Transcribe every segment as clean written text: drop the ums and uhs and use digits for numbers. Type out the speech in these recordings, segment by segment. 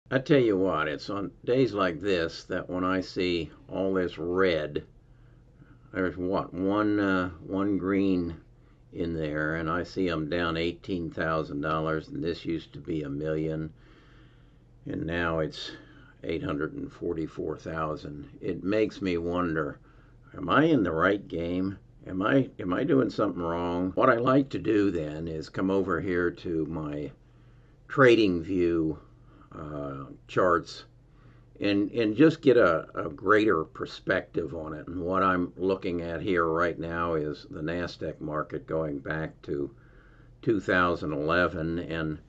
I tell you what, it's on days like this that when I see all this red, there's what, one green in there, and I see I'm down $18,000, and this used to be a million, and now it's 844,000. It makes me wonder, am I in the right game? Am I doing something wrong? What I like to do then is come over here to my trading view charts and just get a greater perspective on it. And what I'm looking at here right now is the NASDAQ market going back to 2011. And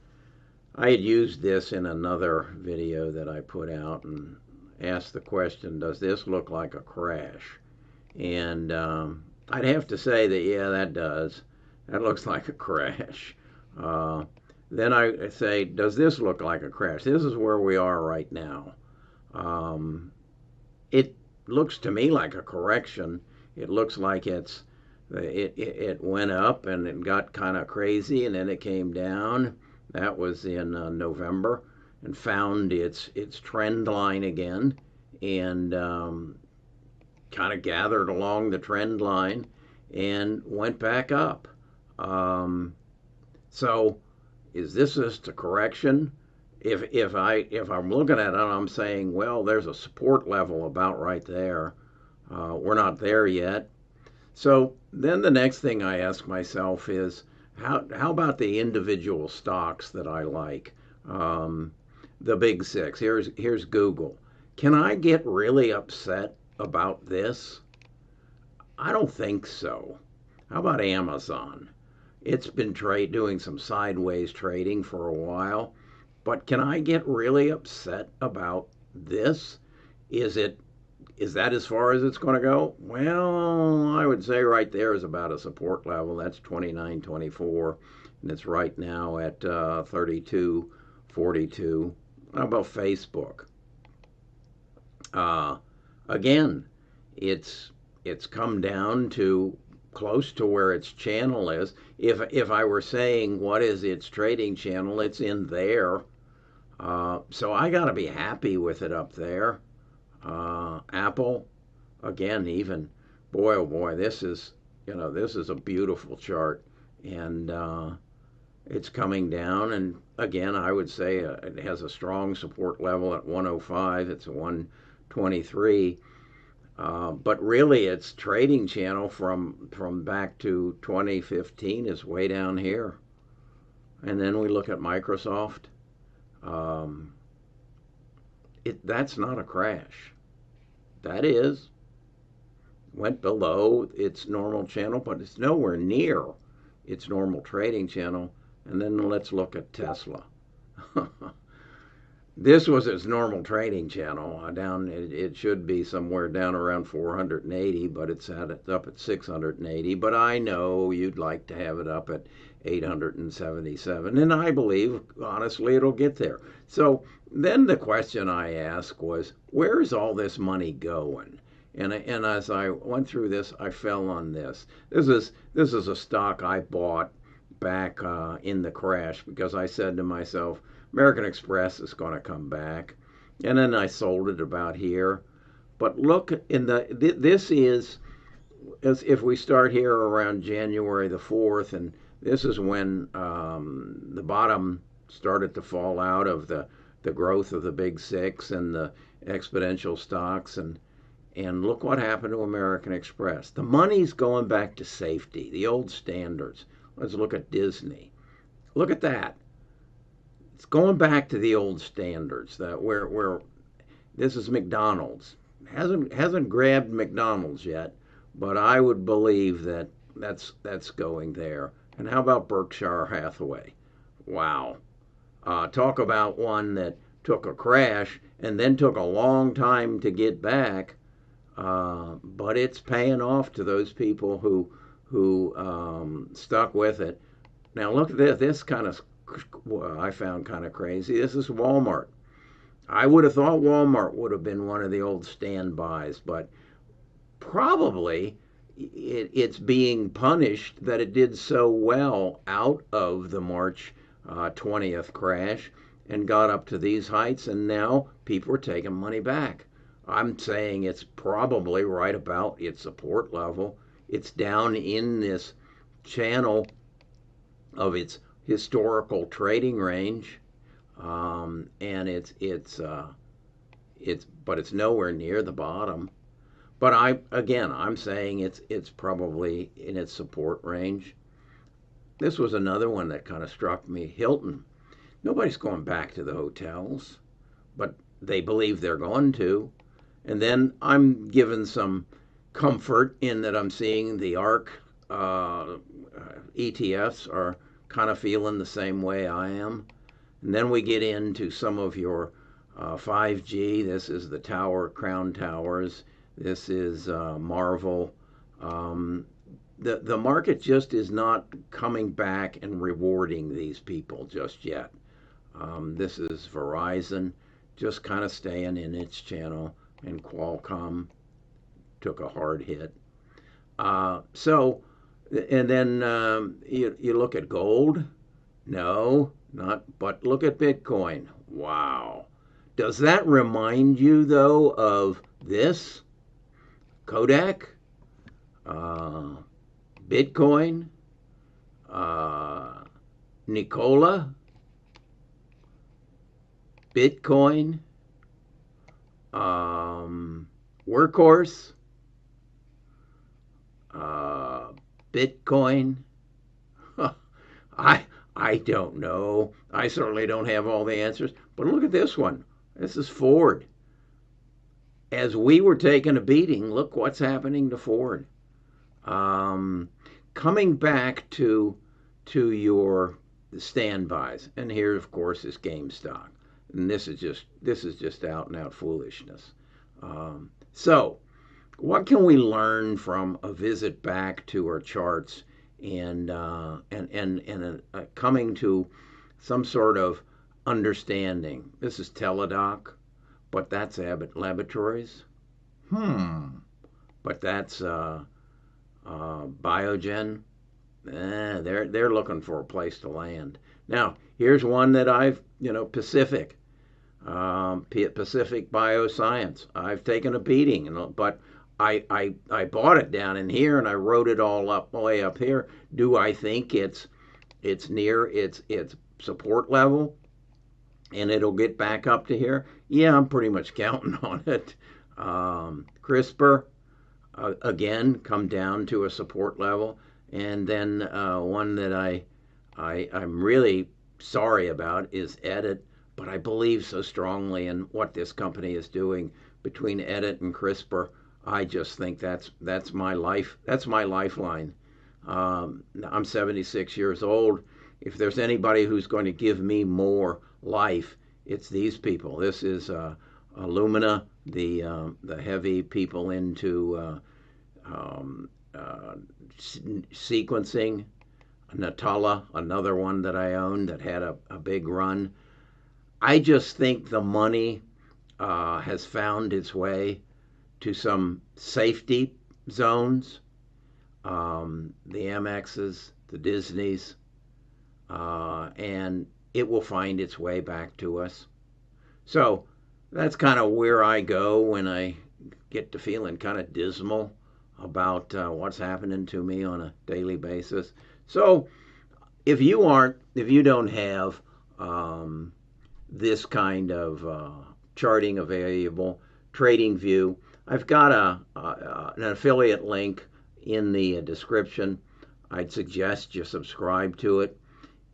I had used this in another video that I put out and asked the question, does this look like a crash? And I'd have to say that, yeah, that does. That looks like a crash. Uh, then I say, does this look like a crash? This is where we are right now. Um, it looks to me like a correction. It looks like it went up and it got kind of crazy and then it came down. That was in November, and found its trend line again, and kind of gathered along the trend line and went back up. Um, so is this just a correction? If I'm looking at it, I'm saying, well, there's a support level about right there. We're not there yet. So then the next thing I ask myself is, how about the individual stocks that I like? Um, the big six. Here's Google. Can I get really upset about this? I don't think so. How about Amazon? It's been doing some sideways trading for a while, but can I get really upset about this? Is it is that as far as it's going to go? Well, I would say right there is about a support level. That's 29.24, and it's right now at 32.42. How about Facebook? Uh, Again, it's come down to close to where its channel is. If I were saying what is its trading channel, it's in there. So I got to be happy with it up there. Apple, again, even boy, oh boy, this is a beautiful chart, and it's coming down. And again, I would say it has a strong support level at 105. It's a 123. But really, its trading channel from back to 2015 is way down here. And then we look at Microsoft. Um, that's not a crash. That is went below its normal channel, but it's nowhere near its normal trading channel. And then let's look at Tesla. This was its normal trading channel. Down, it should be somewhere down around 480, but it's up at 680. But I know you'd like to have it up at 877, and I believe honestly it'll get there. So then the question I asked was, where's all this money going? And as I went through this, I fell on this. This is a stock I bought back in the crash because I said to myself, American Express is going to come back, and then I sold it about here. But look, this is, as if we start here around January the 4th, and this is when the bottom started to fall out of the growth of the big six and the exponential stocks, and look what happened to American Express. The money's going back to safety, the old standards. Let's look at Disney. Look at that. It's going back to the old standards that where this is McDonald's. Hasn't grabbed McDonald's yet, but I would believe that that's going there. And how about Berkshire Hathaway? Wow. Talk about one that took a crash and then took a long time to get back, but it's paying off to those people who stuck with it. Now look at this. This kind of I found kind of crazy. This is Walmart. I would have thought Walmart would have been one of the old standbys, but probably it's being punished that it did so well out of the March 20th crash, and got up to these heights, and now people are taking money back. I'm saying it's probably right about its support level. It's down in this channel of its historical trading range, and but it's nowhere near the bottom. But I'm saying it's probably in its support range. This was another one that kind of struck me. Hilton. Nobody's going back to the hotels, but they believe they're going to. And then I'm given some comfort in that I'm seeing the ARC ETFs are kind of feeling the same way I am. And then we get into some of your 5G. This is the Crown Towers. This is Marvel. The market just is not coming back and rewarding these people just yet. This is Verizon, just kind of staying in its channel, and Qualcomm took a hard hit. And then you look at gold. No, not. But look at Bitcoin. Wow. Does that remind you though of this? Kodak, Bitcoin, Nikola, Bitcoin, Workhorse, Bitcoin. I don't know. I certainly don't have all the answers. But look at this one. This is Ford. As we were taking a beating, look what's happening to Ford. Coming back to your standbys, and here of course is GameStop, and this is just out and out foolishness. So, what can we learn from a visit back to our charts and coming to some sort of understanding? This is Teladoc, but that's Abbott Laboratories. But that's Biogen. They're looking for a place to land. Now, here's one that I've, Pacific Bioscience. I've taken a beating, but I bought it down in here and I wrote it all up way up here. Do I think it's near its support level and it'll get back up to here? Yeah, I'm pretty much counting on it. CRISPR, again, come down to a support level. And then one that I'm really sorry about is Edit, but I believe so strongly in what this company is doing between Edit and CRISPR. I just think that's my life. That's my lifeline. I'm 76 years old. If there's anybody who's going to give me more life, it's these people. This is Illumina, the heavy people into sequencing. Natala, another one that I own that had a big run. I just think the money has found its way to some safety zones. The Amexes, the Disneys, and it will find its way back to us. So that's kind of where I go when I get to feeling kind of dismal about what's happening to me on a daily basis. So if you don't have this kind of charting available, trading view, I've got an affiliate link in the description. I'd suggest you subscribe to it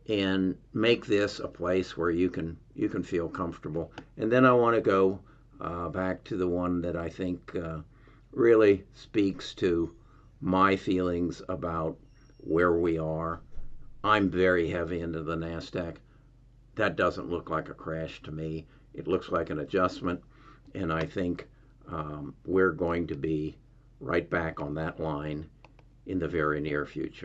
and make this a place where you can feel comfortable. And then I want to go back to the one that I think really speaks to my feelings about where we are. I'm very heavy into the NASDAQ. That doesn't look like a crash to me. It looks like an adjustment, and I think we're going to be right back on that line in the very near future.